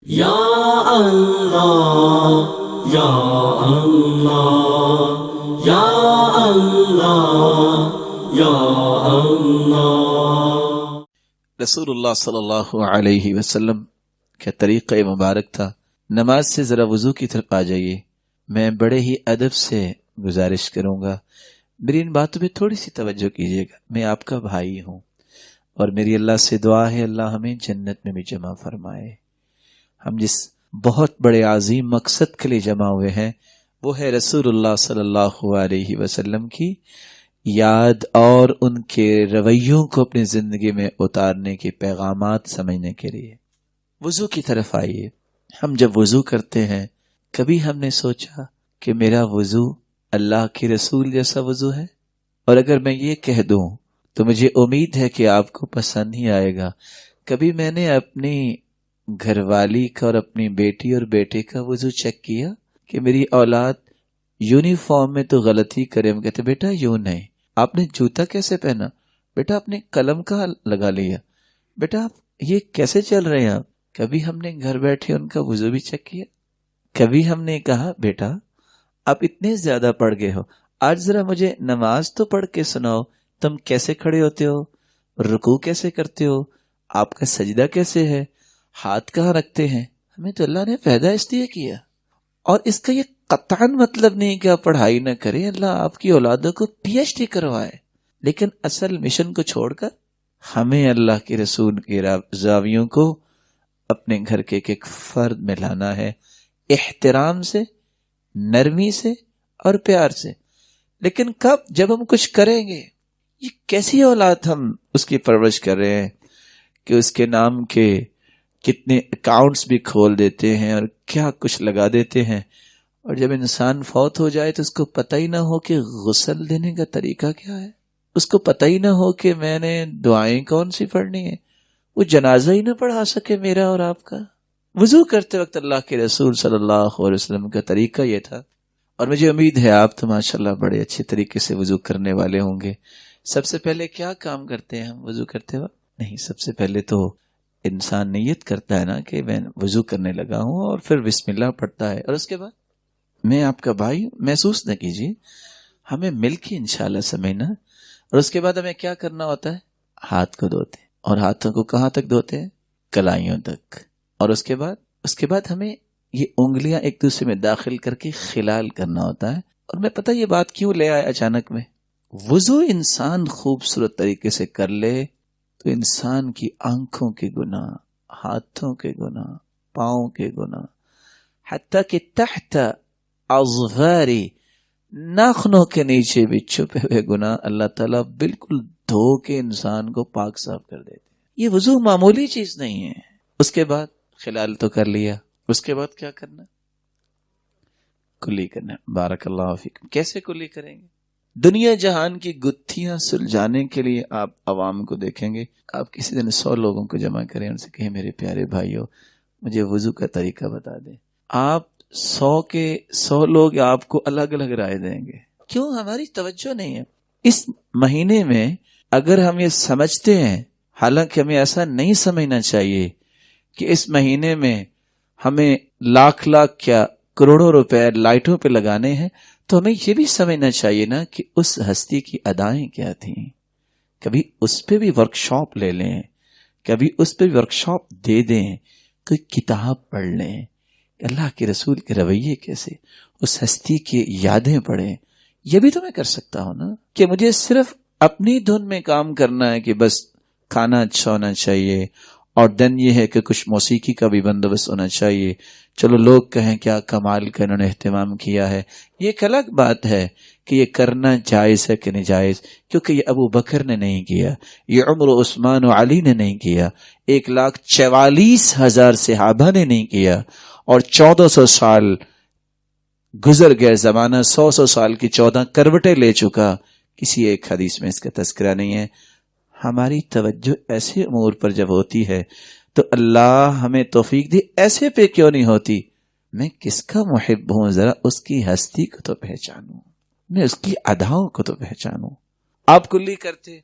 یا اللہ یا اللہ یا اللہ یا اللہ۔ رسول اللہ صلی اللہ علیہ وسلم کا طریقہ مبارک تھا، نماز سے ذرا وضو کی طرف آ جائیے۔ میں بڑے ہی ادب سے گزارش کروں گا، میری ان باتوں پہ تھوڑی سی توجہ کیجیے گا۔ میں آپ کا بھائی ہوں اور میری اللہ سے دعا ہے اللہ ہمیں جنت میں بھی جمع فرمائے۔ ہم جس بہت بڑے عظیم مقصد کے لیے جمع ہوئے ہیں وہ ہے رسول اللہ صلی اللہ علیہ وسلم کی یاد اور ان کے رویوں کو اپنی زندگی میں اتارنے کے پیغامات سمجھنے کے لیے۔ وضو کی طرف آئیے۔ ہم جب وضو کرتے ہیں کبھی ہم نے سوچا کہ میرا وضو اللہ کے رسول جیسا وضو ہے؟ اور اگر میں یہ کہہ دوں تو مجھے امید ہے کہ آپ کو پسند ہی آئے گا۔ کبھی میں نے اپنی گھر والی کا اور اپنی بیٹی اور بیٹے کا وضو چیک کیا کہ میری اولاد یونیفارم میں تو غلطی کرے، ہم کہتے بیٹا یوں نہیں، آپ نے جوتا کیسے پہنا، بیٹا آپ نے قلم کہاں لگا لیا، بیٹا آپ یہ کیسے چل رہے ہیں آپ۔ کبھی ہم نے گھر بیٹھے ان کا وضو بھی چیک کیا؟ کبھی ہم نے کہا بیٹا آپ اتنے زیادہ پڑھ گئے ہو، آج ذرا مجھے نماز تو پڑھ کے سناؤ، تم کیسے کھڑے ہوتے ہو، رکوع کیسے کرتے ہو، آپ کا سجدہ کیسے ہے، ہاتھ کہاں رکھتے ہیں۔ ہمیں تو اللہ نے پیدا اس لیے کیا، اور اس کا یہ قطعاً مطلب نہیں کہ آپ پڑھائی نہ کریں، اللہ آپ کی اولادوں کو پی ایچ ڈی کروائے، لیکن اصل مشن کو چھوڑ کر ہمیں اللہ کے رسول کے زاویوں کو اپنے گھر کے ایک فرد میں لانا ہے، احترام سے، نرمی سے اور پیار سے۔ لیکن کب؟ جب ہم کچھ کریں گے۔ یہ کیسی اولاد ہم اس کی پرورش کر رہے ہیں کہ اس کے نام کے کتنے اکاؤنٹس بھی کھول دیتے ہیں اور کیا کچھ لگا دیتے ہیں، اور جب انسان فوت ہو جائے تو اس کو پتہ ہی نہ ہو کہ غسل دینے کا طریقہ کیا ہے، اس کو پتہ ہی نہ ہو کہ میں نے دعائیں کون سی پڑھنی ہے، وہ جنازہ ہی نہ پڑھا سکے میرا اور آپ کا۔ وضو کرتے وقت اللہ کے رسول صلی اللہ علیہ وسلم کا طریقہ یہ تھا، اور مجھے امید ہے آپ تو ماشاءاللہ بڑے اچھے طریقے سے وضو کرنے والے ہوں گے۔ سب سے پہلے کیا کام کرتے ہیں ہم وضو کرتے وقت؟ نہیں، سب سے پہلے تو انسان نیت کرتا ہے نا کہ میں وضو کرنے لگا ہوں، اور پھر بسم اللہ پڑھتا ہے، اور اس کے بعد میں آپ کا بھائی محسوس نہ کیجیے، ہمیں مل کے انشاءاللہ سمجھنا، اور اس کے بعد ہمیں کیا کرنا ہوتا ہے؟ ہاتھ کو دھوتے ہیں، اور ہاتھوں کو کہاں تک دھوتے ہیں؟ کلائیوں تک، اور اس کے بعد ہمیں یہ انگلیاں ایک دوسرے میں داخل کر کے خلال کرنا ہوتا ہے۔ اور میں پتہ یہ بات کیوں لے آیا اچانک میں، وضو انسان خوبصورت طریقے سے کر لے تو انسان کی آنکھوں کے گناہ، ہاتھوں کے گناہ، پاؤں کے گناہ، حتیٰ کہ تحت اظفاری، ناخنوں کے نیچے بھی چھپے ہوئے گناہ اللہ تعالیٰ بالکل دھو کے انسان کو پاک صاف کر دیتے ہیں۔ یہ وضو معمولی چیز نہیں ہے۔ اس کے بعد خلال تو کر لیا، اس کے بعد کیا کرنا؟ کلی کرنا۔ بارک اللہ فیکم۔ کیسے کلی کریں گے؟ دنیا جہان کی گتھیاں سلجھانے کے لیے آپ عوام کو دیکھیں گے، آپ کسی دن 100 لوگوں کو جمع کریں، ان سے کہیں میرے پیارے بھائیو مجھے وضو کا طریقہ بتا دیں، آپ 100 لوگ آپ کو الگ الگ رائے دیں گے۔ کیوں؟ ہماری توجہ نہیں ہے۔ اس مہینے میں اگر ہم یہ سمجھتے ہیں، حالانکہ ہمیں ایسا نہیں سمجھنا چاہیے کہ اس مہینے میں ہمیں لاکھ کیا کروڑوں روپے لائٹوں پہ لگانے ہیں، تو ہمیں یہ بھی سمجھنا چاہیے نا کہ اس ہستی کی ادائیں کیا تھیں۔ کبھی اس پہ بھی ورکشاپ لے لیں، کبھی اس پہ بھی ورکشاپ دے دیں، کوئی کتاب پڑھ لیں، اللہ کے رسول کے رویے کیسے، اس ہستی کی یادیں پڑھیں۔ یہ بھی تو میں کر سکتا ہوں نا کہ مجھے صرف اپنی دھن میں کام کرنا ہے کہ بس کھانا اچھا ہونا چاہیے، اور دن یہ ہے کہ کچھ موسیقی کا بھی بندوبست ہونا چاہیے، چلو لوگ کہیں کیا کمال کا انہوں نے اہتمام کیا ہے۔ یہ ایک الگ بات ہے کہ یہ کرنا جائز ہے کہ نہیں جائز، کیونکہ یہ ابو بکر نے نہیں کیا، یہ عمر و عثمان و علی نے نہیں کیا، 1,44,000 صحابہ نے نہیں کیا، اور 1400 سال گزر گئے، زمانہ 100 سال کی 14 کروٹیں لے چکا، کسی ایک حدیث میں اس کا تذکرہ نہیں ہے۔ ہماری توجہ ایسے امور پر جب ہوتی ہے تو اللہ ہمیں توفیق دے، ایسے پہ کیوں نہیں ہوتی؟ میں کس کا محب ہوں، ذرا اس کی ہستی کو تو پہچانوں، میں اس کی اداؤں کو تو پہچانوں۔ آپ کلی کرتے،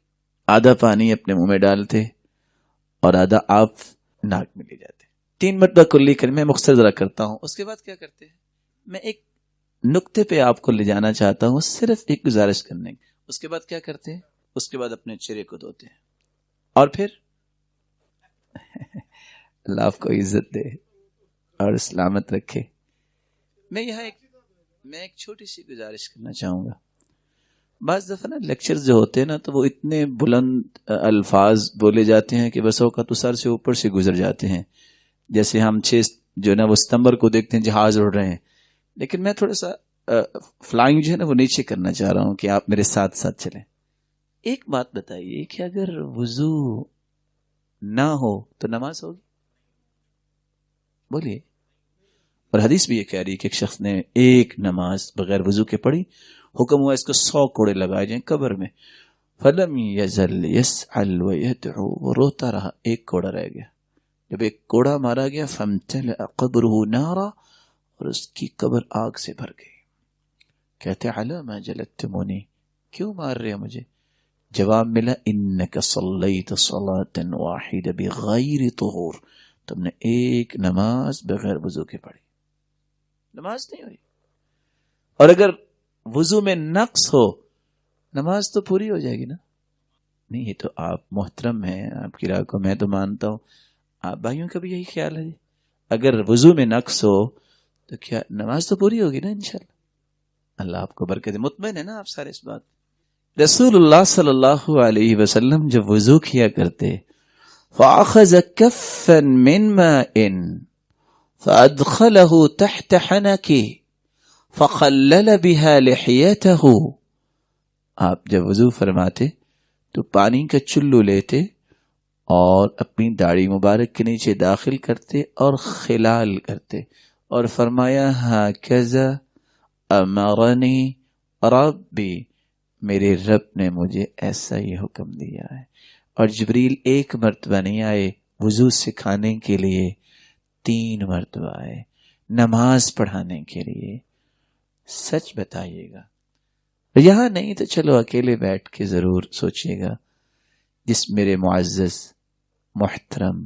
آدھا پانی اپنے منہ میں ڈالتے اور آدھا آپ ناک میں لے جاتے، 3 مرتبہ کلی کریں، میں مختصر ذرا کرتا ہوں. اس کے بعد کیا کرتے ہیں؟ میں ایک نقطے پہ آپ کو لے جانا چاہتا ہوں، صرف ایک گزارش کرنے کی. اس کے بعد کیا کرتے ہیں؟ اس کے بعد اپنے چہرے کو دھوتے ہیں اور پھر اللہ آپ کو عزت دے اور سلامت رکھے. میں یہاں ایک چھوٹی سی گزارش کرنا چاہوں گا. بعض دفعہ نا لیکچر جو ہوتے ہیں نا تو وہ اتنے بلند الفاظ بولے جاتے ہیں کہ بس اوقات تو سر سے اوپر سے گزر جاتے ہیں. جیسے ہم 6 جو نا وہ ستمبر کو دیکھتے ہیں جہاز اڑ رہے ہیں، لیکن میں تھوڑا سا فلائنگ جو ہے نا وہ نیچے کرنا چاہ رہا ہوں کہ آپ میرے ساتھ ساتھ چلیں. ایک بات بتائیے کہ اگر وضو نہ ہو تو نماز ہوگی؟ بولیے. اور حدیث بھی یہ کہہ رہی ہے کہ ایک شخص نے ایک نماز بغیر وضو کے پڑھی، حکم ہوا اس کو 100 کوڑے لگائے جائیں قبر میں. فلم یزل یسعل ویدعو، وہ روتا رہا، ایک کوڑا رہ گیا. جب ایک کوڑا مارا گیا فامتلأ قبرہ نارا، اور اس کی قبر آگ سے بھر گئی. کہتے علی ما جلدتمونی، کیوں مار رہے ہو مجھے؟ جواب ملا انک صلیت صلاۃ واحدہ بغیر طہور، تم نے ایک نماز بغیر وضو کے پڑھی، نماز نہیں ہوئی. اور اگر وضو میں نقص ہو نماز تو پوری ہو جائے گی نا. نہیں، یہ تو آپ محترم ہیں، آپ کی رائے کو میں تو مانتا ہوں. آپ بھائیوں کا بھی یہی خیال ہے، اگر وضو میں نقص ہو تو کیا نماز تو پوری ہوگی نا انشاءاللہ. اللہ آپ کو برکت دے. مطمئن ہے نا آپ سارے اس بات؟ رسول اللہ صلی اللہ علیہ وسلم جب وضو کیا کرتے فَأَخَذَ كَفًّا مِّن مَاءٍ فَأَدْخَلَهُ تَحْتَ حَنَكِهِ فَخَلَّلَ بِهَا لِحْيَتَهُ. آپ جب وضو فرماتے تو پانی کا چلو لیتے اور اپنی داڑھی مبارک کے نیچے داخل کرتے اور خلال کرتے اور فرمایا ہَكَذَا أَمَرَنِي رَبِّي، میرے رب نے مجھے ایسا ہی حکم دیا ہے. اور جبریل ایک مرتبہ نہیں آئے وضو سکھانے کے لیے، 3 مرتبہ آئے نماز پڑھانے کے لیے. سچ بتائیے گا، یہاں نہیں تو چلو اکیلے بیٹھ کے ضرور سوچیے گا. جس میرے معزز محترم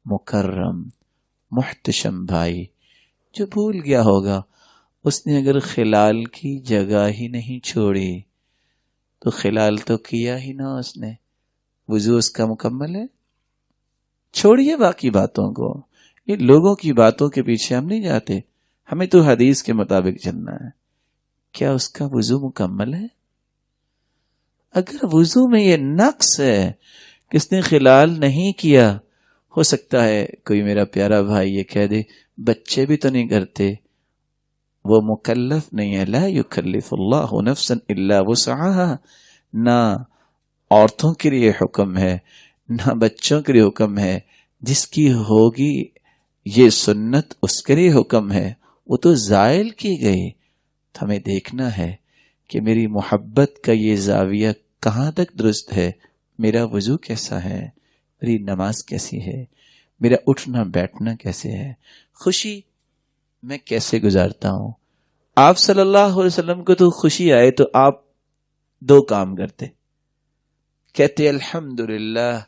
مکرم محتشم بھائی جو بھول گیا ہوگا، اس نے اگر خلال کی جگہ ہی نہیں چھوڑی تو خلال تو کیا ہی نہ اس نے، وضو اس کا مکمل ہے. چھوڑیے باقی باتوں کو، یہ لوگوں کی باتوں کے پیچھے ہم نہیں جاتے، ہمیں تو حدیث کے مطابق چلنا ہے. کیا اس کا وضو مکمل ہے؟ اگر وضو میں یہ نقص ہے کہ اس نے خلال نہیں کیا، ہو سکتا ہے کوئی میرا پیارا بھائی یہ کہہ دے بچے بھی تو نہیں کرتے، وہ مکلف نہیں ہے. لا یکلف اللہ نفسا الا وسعها، نہ عورتوں کے لیے حکم ہے نہ بچوں کے لیے حکم ہے. جس کی ہوگی یہ سنت اس کے لیے حکم ہے، وہ تو زائل کی گئی. تو ہمیں دیکھنا ہے کہ میری محبت کا یہ زاویہ کہاں تک درست ہے، میرا وضو کیسا ہے، میری نماز کیسی ہے، میرا اٹھنا بیٹھنا کیسے ہے، خوشی میں کیسے گزارتا ہوں. آپ صلی اللہ علیہ وسلم کو تو خوشی آئے تو آپ 2 کام کرتے، کہتے الحمدللہ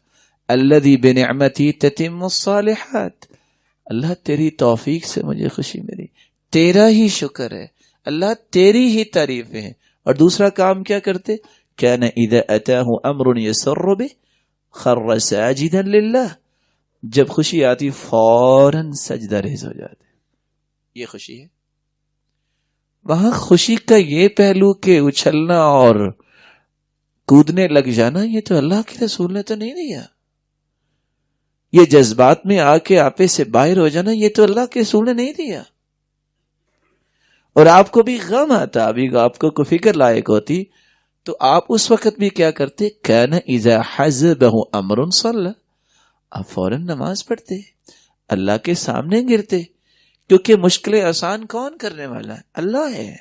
الذی بنعمتی تتم الصالحات، اللہ تیری توفیق سے مجھے خوشی ملی، تیرا ہی شکر ہے اللہ، تیری ہی تعریف ہے. اور دوسرا کام کیا کرتے؟ کان اذا اتاہ امر یسر بہ خر ساجدا للہ، جب خوشی آتی فوراً سجدہ ریز ہو جاتے. یہ خوشی ہے. وہاں خوشی کا یہ پہلو کہ اچھلنا اور کودنے لگ جانا، یہ تو اللہ کے رسول نے تو نہیں دیا. یہ جذبات میں آ کے آپے سے باہر ہو جانا، یہ تو اللہ کے رسول نے نہیں دیا. اور آپ کو بھی غم آتا، ابھی آپ کو کوئی فکر لائق ہوتی تو آپ اس وقت بھی کیا کرتے؟ کان اذا حزبہ امر صلی، آپ فوراً نماز پڑھتے، اللہ کے سامنے گرتے، کیونکہ مشکلیں آسان کون کرنے والا ہے؟ اللہ ہے.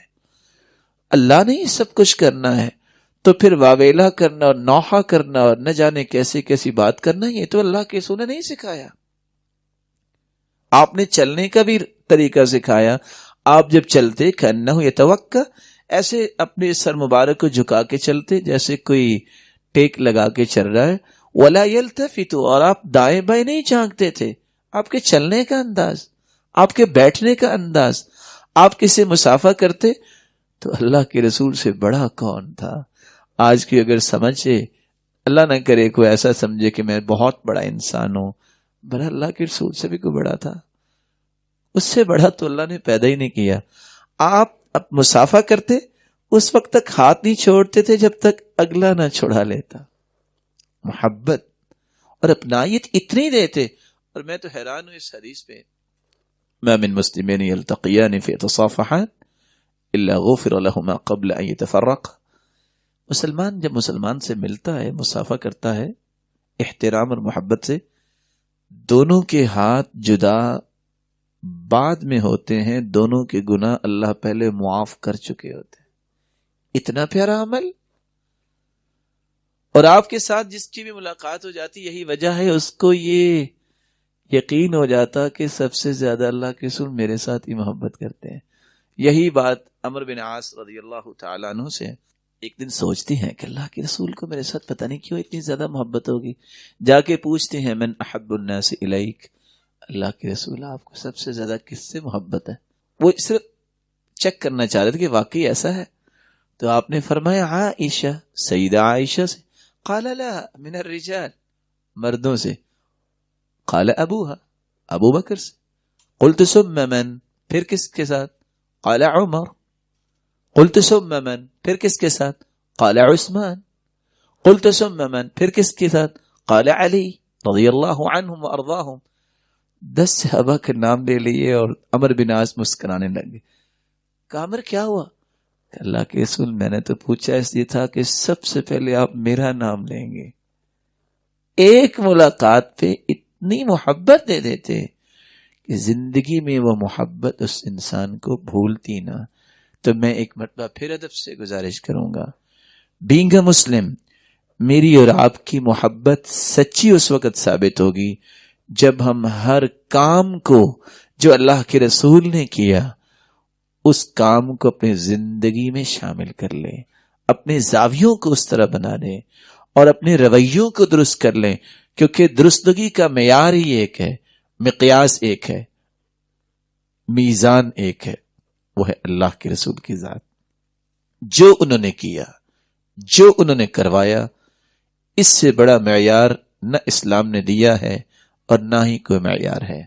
اللہ نے ہی سب کچھ کرنا ہے، تو پھر واویلا کرنا اور نوحہ کرنا اور نہ جانے کیسی کیسی بات کرنا، یہ تو اللہ کے رسول نے نہیں سکھایا. آپ نے چلنے کا بھی طریقہ سکھایا. آپ جب چلتے کأنہ یتوکا، ایسے اپنے سر مبارک کو جھکا کے چلتے جیسے کوئی ٹیک لگا کے چل رہا ہے. ولا یلتفت، اور آپ دائیں بائیں نہیں جھانکتے تھے، آپ کے چلنے کا انداز، آپ کے بیٹھنے کا انداز. آپ کسی مسافہ کرتے تو اللہ کے رسول سے بڑا کون تھا؟ آج کی اگر سمجھے، اللہ نہ کرے کوئی ایسا سمجھے کہ میں بہت بڑا انسان ہوں، بڑا اللہ کے رسول سے بھی کوئی بڑا تھا؟ اس سے بڑا تو اللہ نے پیدا ہی نہیں کیا. آپ اب مسافہ کرتے اس وقت تک ہاتھ نہیں چھوڑتے تھے جب تک اگلا نہ چھڑا لیتا. محبت اور اپنائیت اتنی دیتے. اور میں تو حیران ہوں اس حدیث پہ، ما من مسلمین یلتقیان فیتصافحان الا غفر لهما قبل ان يتفرقا. مسلمان جب مسلمان سے ملتا ہے، مسافہ کرتا ہے احترام اور محبت سے، دونوں کے ہاتھ جدا بعد میں ہوتے ہیں، دونوں کے گناہ اللہ پہلے معاف کر چکے ہوتے ہیں. اتنا پیارا عمل. اور آپ کے ساتھ جس کی بھی ملاقات ہو جاتی، یہی وجہ ہے اس کو یہ یقین ہو جاتا کہ سب سے زیادہ اللہ کے رسول میرے ساتھ ہی محبت کرتے ہیں. یہی بات عمرو بن عاص رضی اللہ تعالیٰ عنہ سے ایک دن سوچتی ہیں کہ اللہ کے رسول کو میرے ساتھ پتہ نہیں کیوں اتنی زیادہ محبت ہوگی. جا کے پوچھتے ہیں من احب الناس الیک، اللہ کے رسول آپ کو سب سے زیادہ کس سے محبت ہے؟ وہ صرف چیک کرنا چاہ رہے تھے کہ واقعی ایسا ہے. تو آپ نے فرمایا عائشہ، سیدہ عائشہ سے. قال لا من الرجال، مردوں سے. قال ابوها، ابو بکر سے. قلت ثم من، پھر کس کے ساتھ؟ قال عمر. قلت ثم من، پھر کس کے ساتھ؟ قال عثمان. قلت ثم من، پھر کس کے ساتھ؟ قال علی رضی اللہ عنہم وارضاہم. 10 صحابہ کے نام لے لیے اور عمرو بن عاص مسکرانے لگے. کہا عمر کیا ہوا؟ کہ اللہ کے رسول میں نے تو پوچھا اس لیے تھا کہ سب سے پہلے آپ میرا نام لیں گے. ایک ملاقات پہ اتنی محبت دے دیتے کہ زندگی میں وہ محبت اس انسان کو بھولتی نہ. تو میں ایک مرتبہ پھر ادب سے گزارش کروں گا، بینگ اے مسلم، میری اور آپ کی محبت سچی اس وقت ثابت ہوگی جب ہم ہر کام کو جو اللہ کے رسول نے کیا اس کام کو اپنی زندگی میں شامل کر لیں، اپنے زاویوں کو اس طرح بنا لیں اور اپنے رویوں کو درست کر لیں. کیونکہ درستگی کا معیار ہی ایک ہے، مقیاس ایک ہے، میزان ایک ہے، وہ ہے اللہ کے رسول کی ذات. جو انہوں نے کیا، جو انہوں نے کروایا، اس سے بڑا معیار نہ اسلام نے دیا ہے اور نہ ہی کوئی معیار ہے.